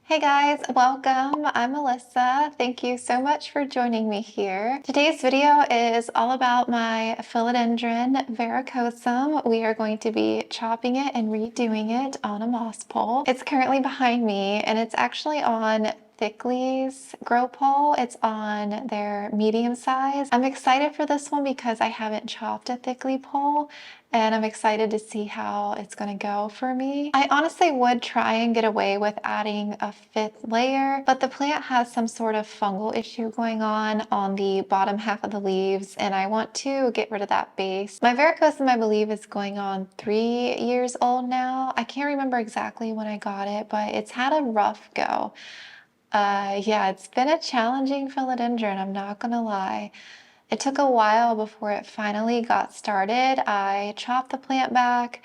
Hey guys, welcome. I'm Melissa. Thank you so much for joining me here. Today's video is all about my Philodendron Verrucosum. We are going to be chopping it and redoing it on a moss pole. It's currently behind me and it's actually on Thiccly's GrowPole. It's on their medium size. I'm excited for this one because I haven't chopped a Thiccly pole and I'm excited to see how it's gonna go for me. I honestly would try and get away with adding a fifth layer, but the plant has some sort of fungal issue going on the bottom half of the leaves, and I want to get rid of that base. My Verrucosum, I believe, is going on 3 years old now. I can't remember exactly when I got it, but it's had a rough go. Yeah, it's been a challenging philodendron, I'm not gonna lie. It took a while before it finally got started. I chopped the plant back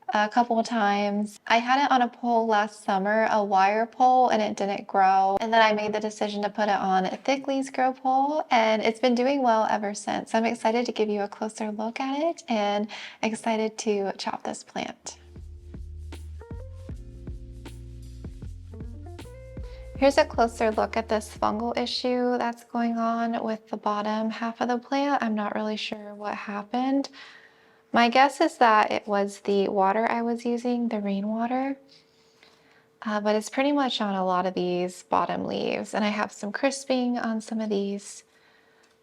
a couple of times. I had it on a pole last summer, a wire pole, and it didn't grow. And then I made the decision to put it on Thiccly's grow pole, and it's been doing well ever since. I'm excited to give you a closer look at it and excited to chop this plant. Here's a closer look at this fungal issue that's going on with the bottom half of the plant. I'm not really sure what happened. My guess is that it was the water I was using, the rainwater, but it's pretty much on a lot of these bottom leaves. And I have some crisping on some of these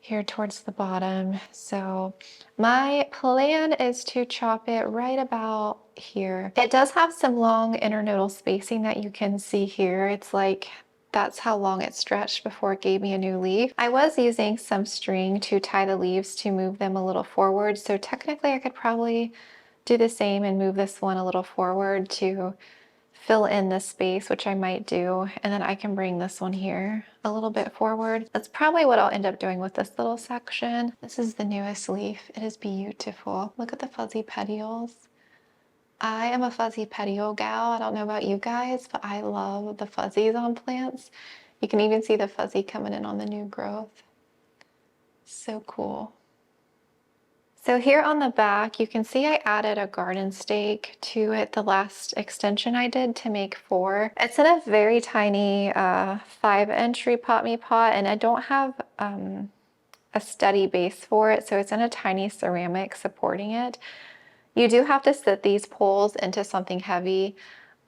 here towards the bottom. So my plan is to chop it right about here. It does have some long internodal spacing that you can see here. It's like that's how long it stretched before it gave me a new leaf. I was using some string to tie the leaves to move them a little forward. So technically I could probably do the same and move this one a little forward to fill in this space, which I might do, and then I can bring this one here a little bit forward. That's probably what I'll end up doing with this little section. This is the newest leaf. It is beautiful. Look at the fuzzy petioles. I am a fuzzy petiole gal. I don't know about you guys, but I love the fuzzies on plants. You can even see the fuzzy coming in on the new growth. So cool. So here on the back, you can see I added a garden stake to it the last extension I did to make 4. It's in a very tiny 5-inch repot me pot, and I don't have a steady base for it, so it's in a tiny ceramic supporting it. You do have to sit these poles into something heavy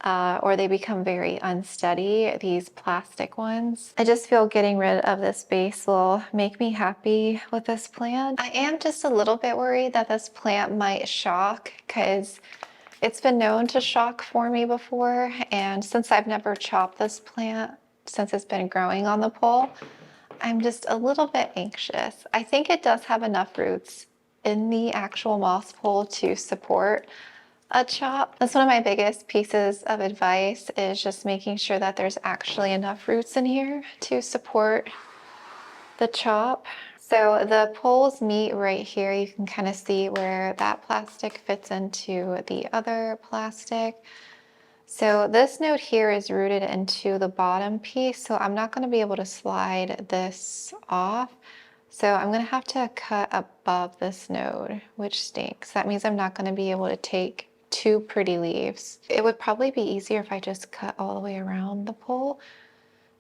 or they become very unsteady, these plastic ones. I just feel getting rid of this base will make me happy with this plant. I am just a little bit worried that this plant might shock because it's been known to shock for me before, and since I've never chopped this plant, since it's been growing on the pole, I'm just a little bit anxious. I think it does have enough roots in the actual moss pole to support a chop. That's one of my biggest pieces of advice, is just making sure that there's actually enough roots in here to support the chop. So the poles meet right here. You can kind of see where that plastic fits into the other plastic. So this node here is rooted into the bottom piece, so I'm not going to be able to slide this off. So I'm going to have to cut above this node, which stinks. That means I'm not going to be able to take 2 pretty leaves. It would probably be easier if I just cut all the way around the pole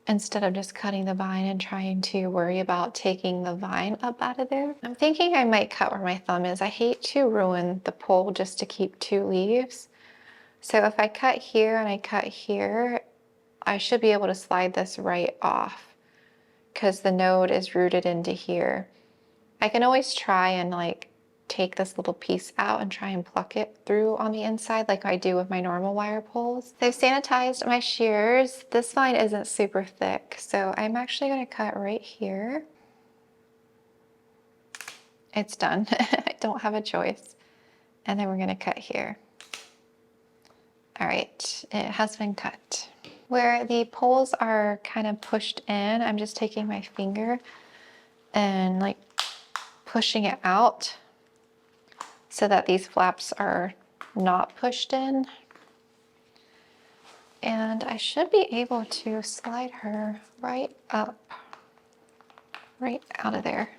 instead of just cutting the vine and trying to worry about taking the vine up out of there. I'm thinking I might cut where my thumb is. I hate to ruin the pole just to keep 2 leaves. So if I cut here and I cut here, I should be able to slide this right off because the node is rooted into here. I can always try and like take this little piece out and try and pluck it through on the inside like I do with my normal wire poles. I've sanitized my shears. This vine isn't super thick, so I'm actually going to cut right here. It's done. I don't have a choice. And then we're going to cut here. All right, it has been cut. Where the poles are kind of pushed in, I'm just taking my finger and like pushing it out so that these flaps are not pushed in. And I should be able to slide her right up, right out of there.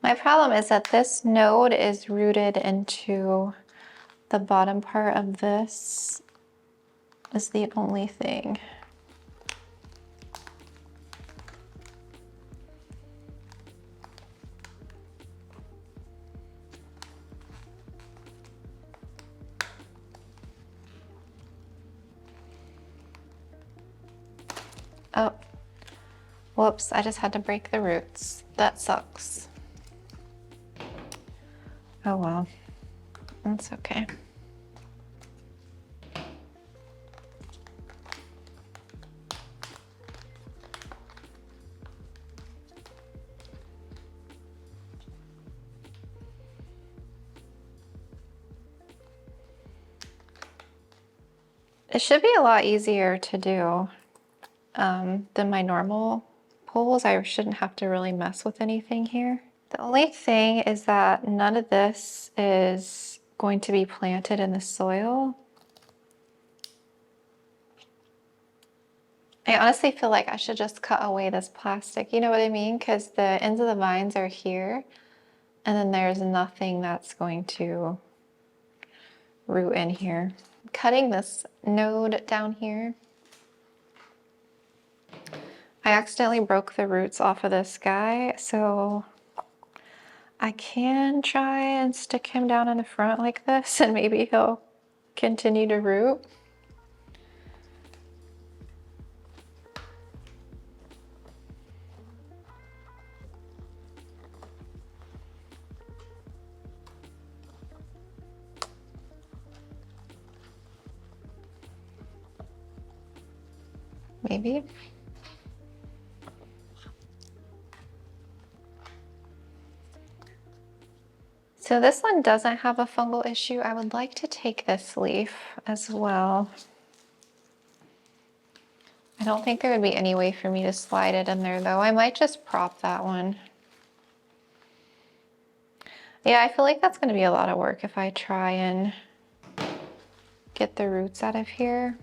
My problem is that this node is rooted into the bottom part of this is the only thing. Oh, whoops, I just had to break the roots. That sucks. Oh well, that's okay. It should be a lot easier to do than my normal poles. I shouldn't have to really mess with anything here. The only thing is that none of this is going to be planted in the soil. I honestly feel like I should just cut away this plastic, you know what I mean? Because the ends of the vines are here, and then there's nothing that's going to root in here. Cutting this node down here, I accidentally broke the roots off of this guy, so I can try and stick him down in the front like this, and maybe he'll continue to root. Maybe. So this one doesn't have a fungal issue. I would like to take this leaf as well. I don't think there would be any way for me to slide it in there though. I might just prop that one. Yeah, I feel like that's gonna be a lot of work if I try and get the roots out of here.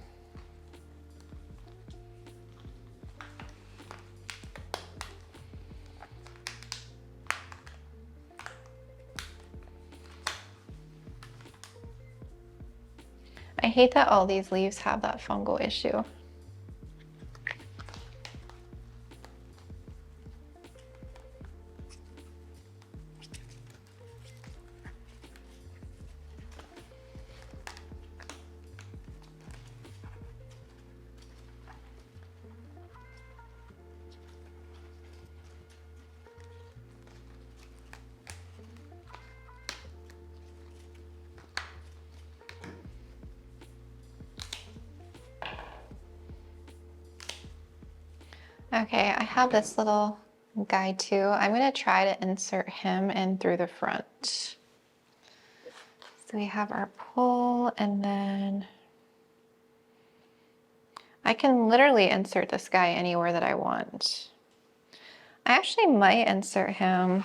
I hate that all these leaves have that fungal issue. Okay, I have this little guy too. I'm gonna try to insert him in through the front. So we have our pole, and then I can literally insert this guy anywhere that I want. I actually might insert him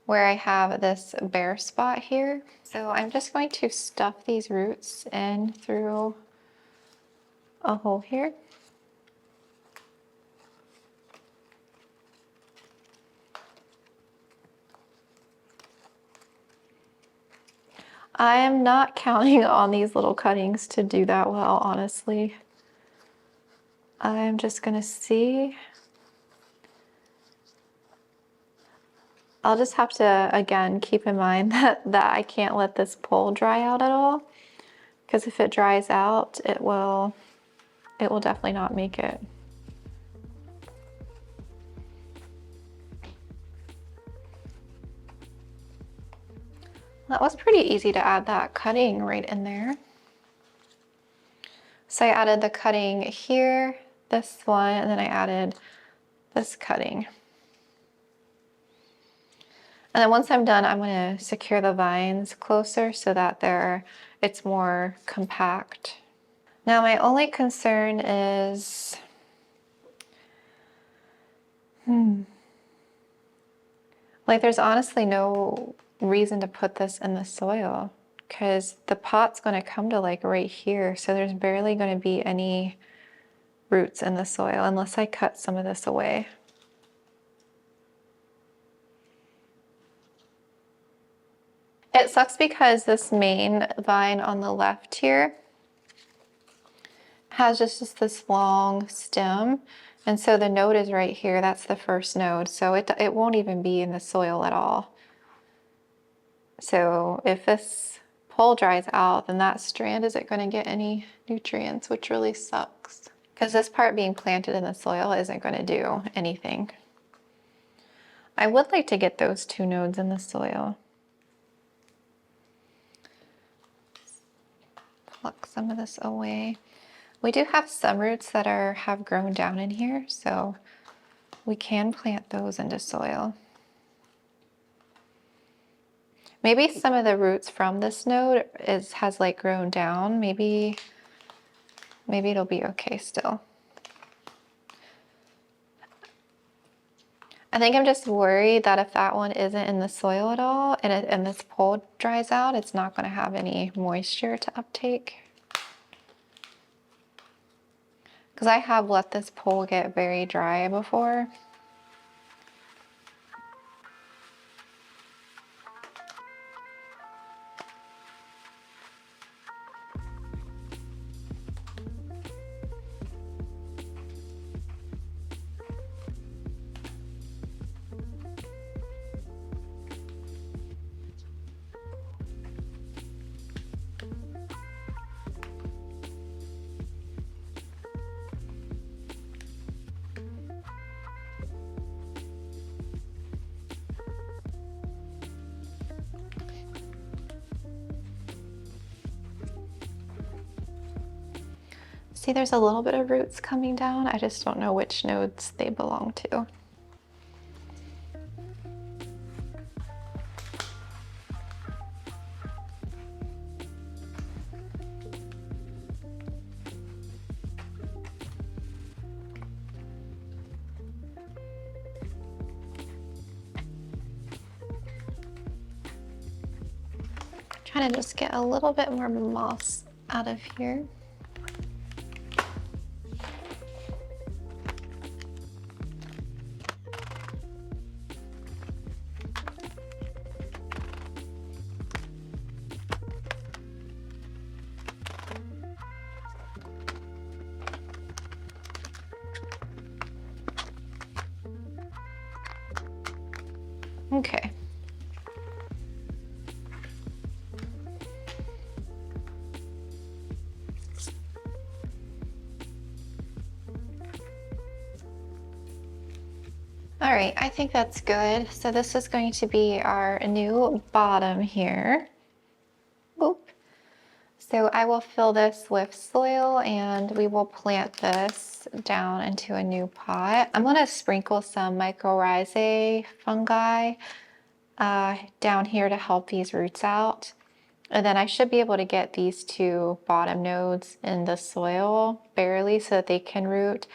where I have this bare spot here. So I'm just going to stuff these roots in through a hole here. I am not counting on these little cuttings to do that well, honestly. I'm just gonna see. I'll just have to, again, keep in mind that I can't let this pole dry out at all, because if it dries out, it will definitely not make it. That was pretty easy to add that cutting right in there. So I added the cutting here, this one, and then I added this cutting. And then once I'm done, I'm going to secure the vines closer so that it's more compact. Now my only concern is, like there's honestly no reason to put this in the soil because the pot's going to come to like right here. So there's barely going to be any roots in the soil unless I cut some of this away. It sucks because this main vine on the left here, has just this long stem. And so the node is right here. That's the first node. So it won't even be in the soil at all. So if this pole dries out, then that strand isn't going to get any nutrients, which really sucks. Because this part being planted in the soil isn't going to do anything. I would like to get those two nodes in the soil. Pluck some of this away. We do have some roots that have grown down in here, so we can plant those into soil. Maybe some of the roots from this node has like grown down. Maybe it'll be okay still. I think I'm just worried that if that one isn't in the soil at all and this pole dries out, it's not going to have any moisture to uptake. Because I have let this pole get very dry before. See, there's a little bit of roots coming down. I just don't know which nodes they belong to. Trying to just get a little bit more moss out of here. Okay. All right, I think that's good. So this is going to be our new bottom here. Oop. So I will fill this with soil and we will plant this down into a new pot. I'm gonna sprinkle some mycorrhizae fungi down here to help these roots out. And then I should be able to get these two bottom nodes in the soil barely so that they can root.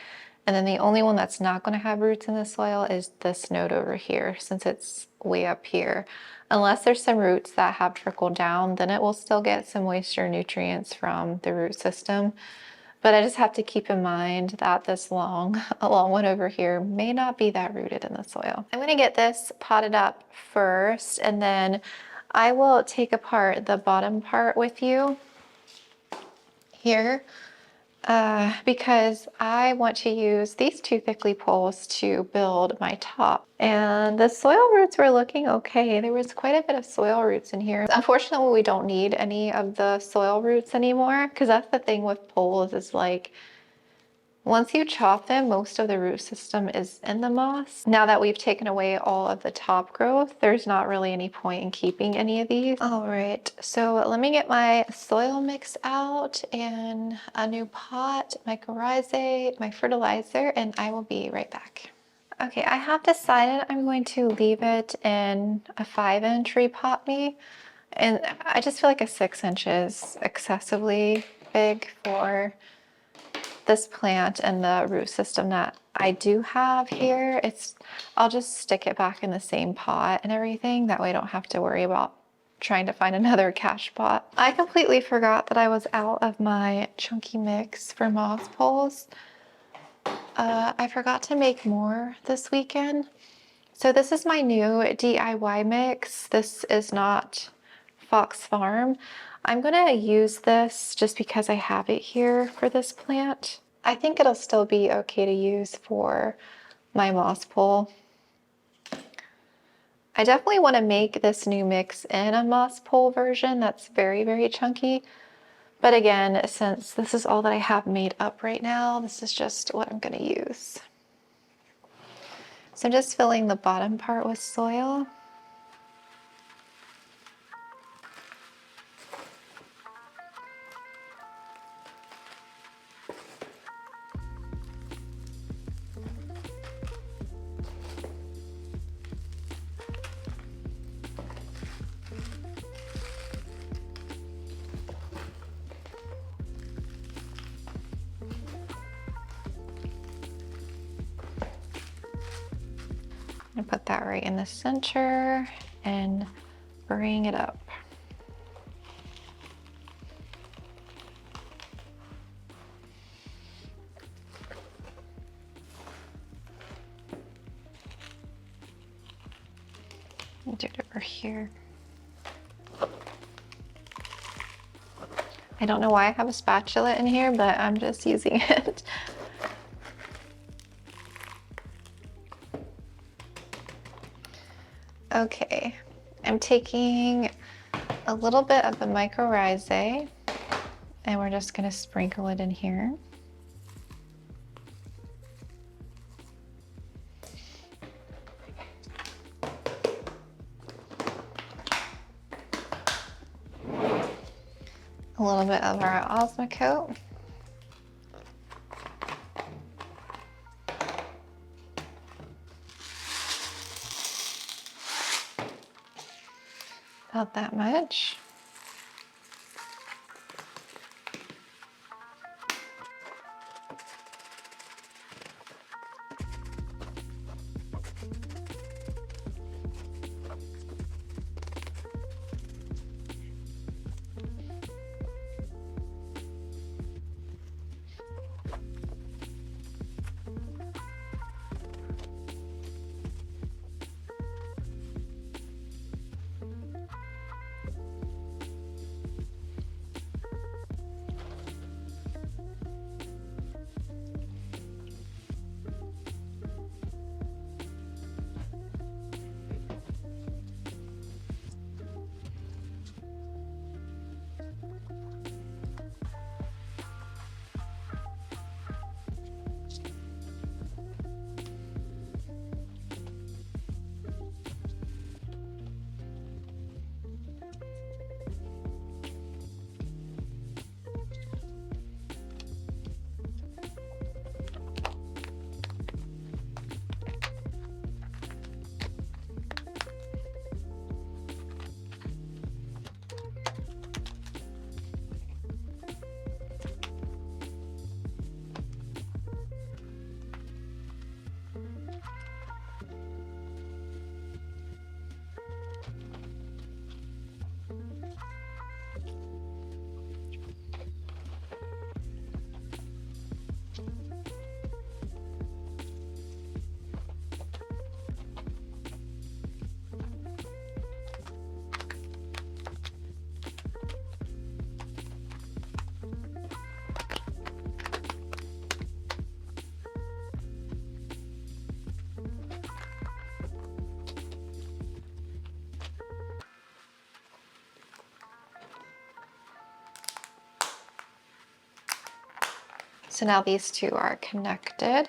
And then the only one that's not going to have roots in the soil is this node over here, since it's way up here. Unless there's some roots that have trickled down, then it will still get some moisture nutrients from the root system. But I just have to keep in mind that this long one over here may not be that rooted in the soil. I'm going to get this potted up first, and then I will take apart the bottom part with you here. Because I want to use these two thickly poles to build my top. And the soil roots were looking okay. There was quite a bit of soil roots in here. Unfortunately, we don't need any of the soil roots anymore, because that's the thing with poles is like, once you chop them, most of the root system is in the moss. Now that we've taken away all of the top growth, there's not really any point in keeping any of these. All right, so let me get my soil mix out and a new pot, mycorrhizae, my fertilizer, and I will be right back. Okay, I have decided I'm going to leave it in a 5-inch repot me. And I just feel like a 6 inches excessively big for this plant and the root system that I do have here. I'll just stick it back in the same pot and everything. That way I don't have to worry about trying to find another cash pot. I completely forgot that I was out of my chunky mix for moss poles. I forgot to make more this weekend. So this is my new DIY mix. This is not Fox Farm. I'm gonna use this just because I have it here for this plant. I think it'll still be okay to use for my moss pole. I definitely want to make this new mix in a moss pole version that's very, very chunky. But again, since this is all that I have made up right now, this is just what I'm going to use. So I'm just filling the bottom part with soil. And put that right in the center and bring it up. I'll do it over here. I don't know why I have a spatula in here, but I'm just using it. Okay, I'm taking a little bit of the mycorrhizae and we're just going to sprinkle it in here. A little bit of our osmocote. About that much. So now these two are connected.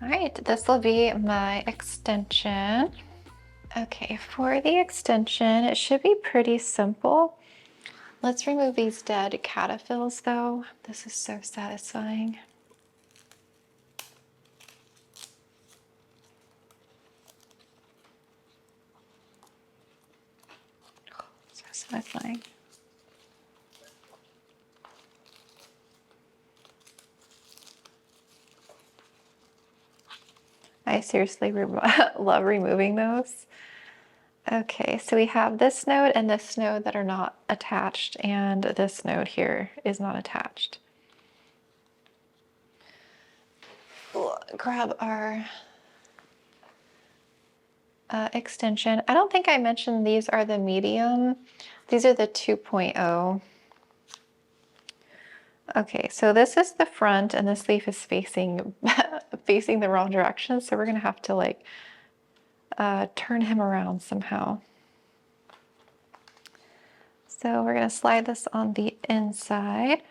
All right, this will be my extension. Okay, for the extension, it should be pretty simple. Let's remove these dead caterpillars though. This is so satisfying. So satisfying. I seriously love removing those. Okay, so we have this node and this node that are not attached, and this node here is not attached. We'll grab our extension. I don't think I mentioned these are the medium. These are the 2.0. Okay, so this is the front and this leaf is facing facing the wrong direction, so we're gonna have to like turn him around somehow. So we're gonna slide this on the inside.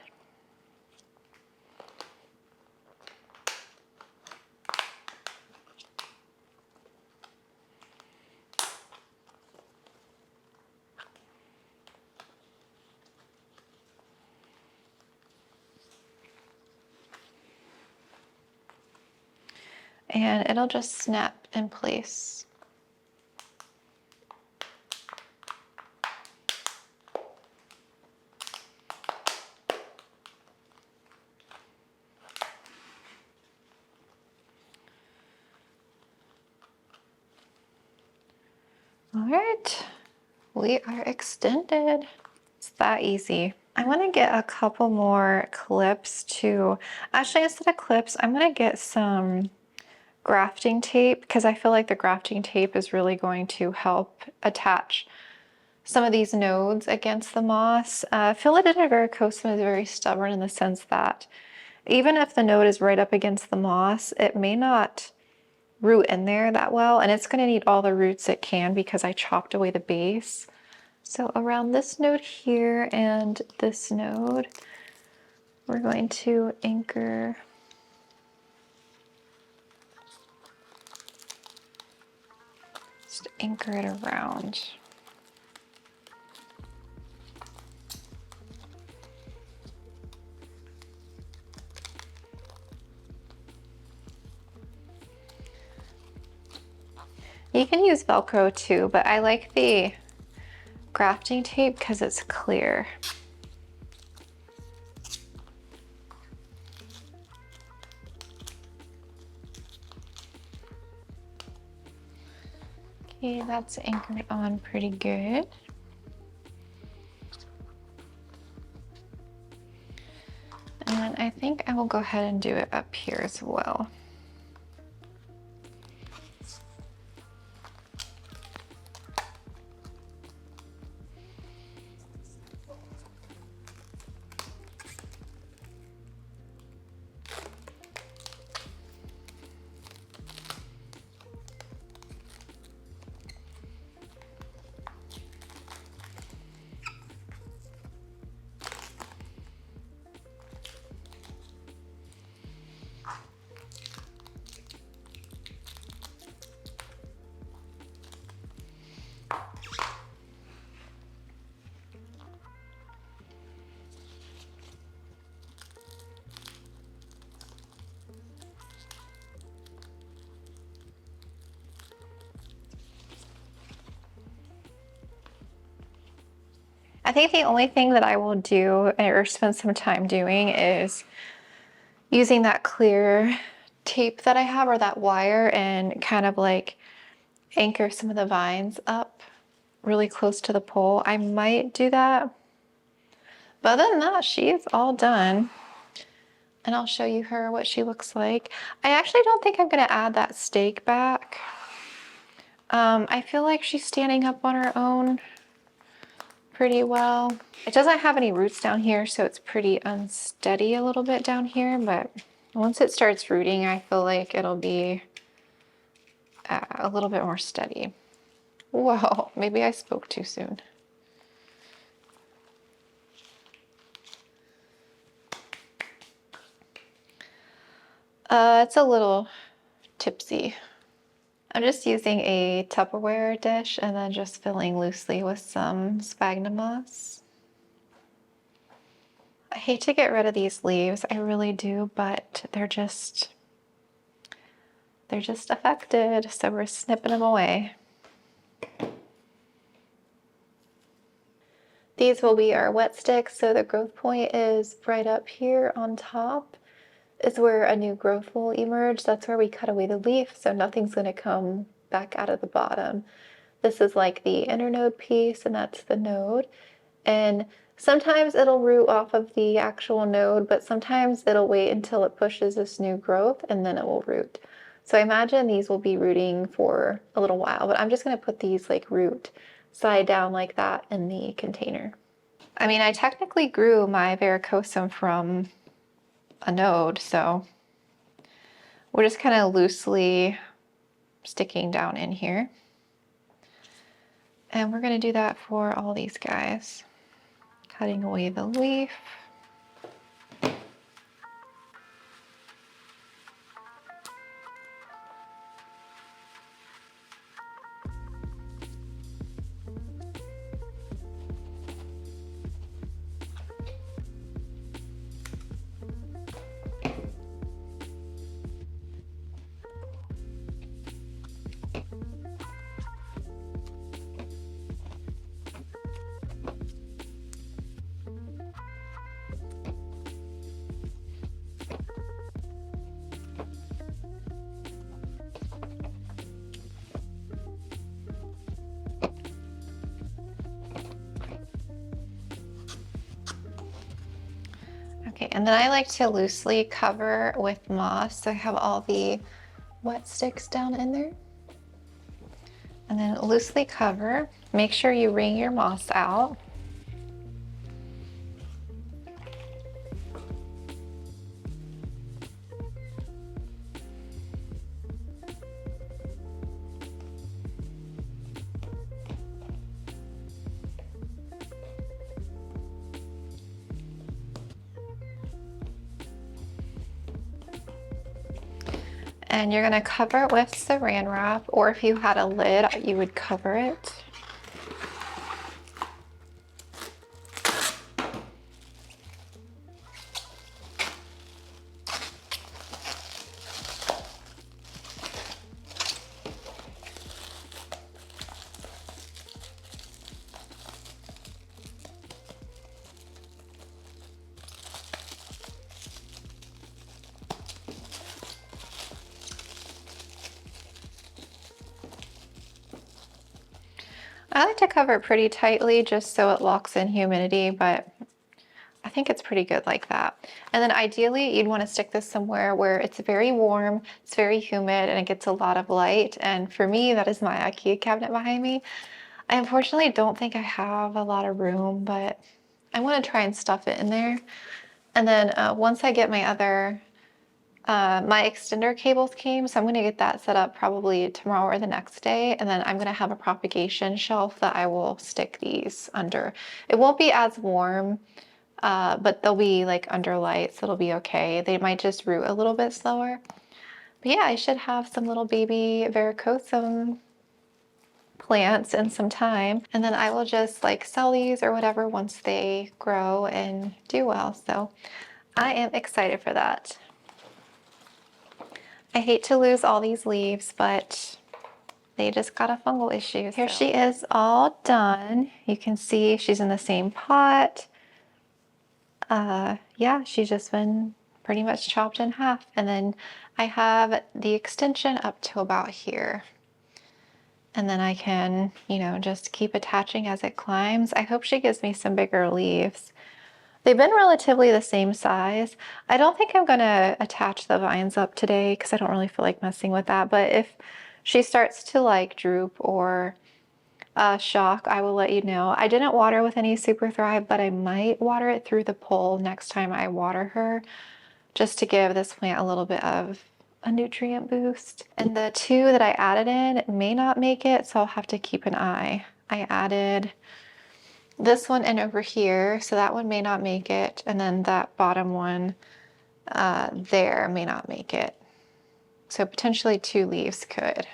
And it'll just snap in place. All right, we are extended. It's that easy. I want to get a couple more clips to, actually instead of clips, I'm going to get some grafting tape because I feel like the grafting tape is really going to help attach some of these nodes against the moss. Philodendron Verrucosum is very stubborn in the sense that even if the node is right up against the moss, it may not root in there that well, and it's going to need all the roots it can because I chopped away the base. So around this node here and this node, we're going to anchor it around. You can use Velcro too, but I like the grafting tape because it's clear. Okay, that's anchored on pretty good. And I think I will go ahead and do it up here as well. I think the only thing that I will do or spend some time doing is using that clear tape that I have or that wire and kind of like anchor some of the vines up really close to the pole. I might do that. But other than that, she is all done. And I'll show you her what she looks like. I actually don't think I'm gonna add that stake back. I feel like she's standing up on her own pretty well. It doesn't have any roots down here, so it's pretty unsteady a little bit down here, but once it starts rooting, I feel like it'll be a little bit more steady. Whoa, maybe I spoke too soon. It's a little tipsy. I'm just using a Tupperware dish and then just filling loosely with some sphagnum moss. I hate to get rid of these leaves, I really do, but they're just affected, so we're snipping them away. These will be our wet sticks, so the growth point is right up here on top. Is where a new growth will emerge. That's where we cut away the leaf, so nothing's going to come back out of the bottom. This is like the internode piece, and that's the node. And sometimes it'll root off of the actual node, but sometimes it'll wait until it pushes this new growth and then it will root. So I imagine these will be rooting for a little while, but I'm just gonna put these like root side down like that in the container. I mean, I technically grew my Verrucosum from a node, so we're just kind of loosely sticking down in here. And we're gonna do that for all these guys. Cutting away the leaf. Okay, and then I like to loosely cover with moss, so I have all the wet sticks down in there. And then loosely cover. Make sure you wring your moss out. And you're gonna cover it with saran wrap, or if you had a lid, you would cover it. I like to cover it pretty tightly just so it locks in humidity, but I think it's pretty good like that. And then ideally you'd want to stick this somewhere where it's very warm, it's very humid, and it gets a lot of light. And for me, that is my Ikea cabinet behind me. I unfortunately don't think I have a lot of room, but I want to try and stuff it in there. And then once I get my other my extender cables came, so I'm going to get that set up probably tomorrow or the next day, and then I'm going to have a propagation shelf that I will stick these under. It won't be as warm, but they'll be like under light, so it'll be okay. They might just root a little bit slower. But yeah, I should have some little baby Verrucosum plants in some time, and then I will just like sell these or whatever once they grow and do well. So I am excited for that. I hate to lose all these leaves, but they just got a fungal issue. Here she is all done. You can see she's in the same pot. Yeah, she's just been pretty much chopped in half. And then I have the extension up to about here. And then I can, you know, just keep attaching as it climbs. I hope she gives me some bigger leaves. They've been relatively the same size. I don't think I'm gonna attach the vines up today because I don't really feel like messing with that. But if she starts to like droop or shock, I will let you know. I didn't water with any Superthrive, but I might water it through the pole next time I water her, just to give this plant a little bit of a nutrient boost. And the two that I added in may not make it, so I'll have to keep an eye. I added this one in over here, so that one may not make it, and then that bottom one there may not make it. So potentially 2 leaves could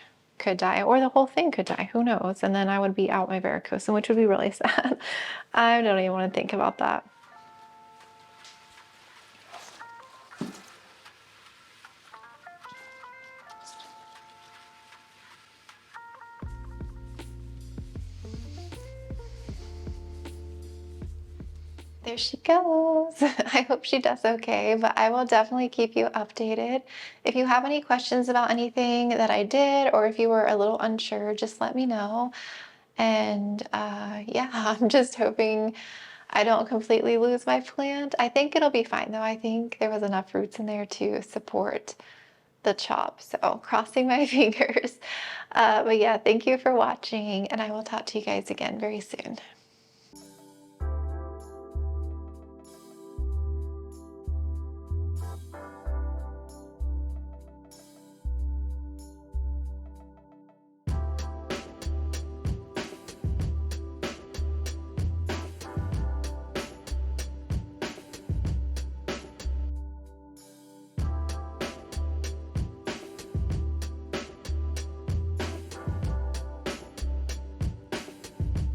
die, or the whole thing could die, who knows? And then I would be out my Verrucosum, which would be really sad. I don't even want to think about that. There she goes. I hope she does okay, but I will definitely keep you updated. If you have any questions about anything that I did, or if you were a little unsure, just let me know. And yeah, I'm just hoping I don't completely lose my plant. I think it'll be fine though. I think there was enough roots in there to support the chop. So crossing my fingers. But yeah, thank you for watching, and I will talk to you guys again very soon.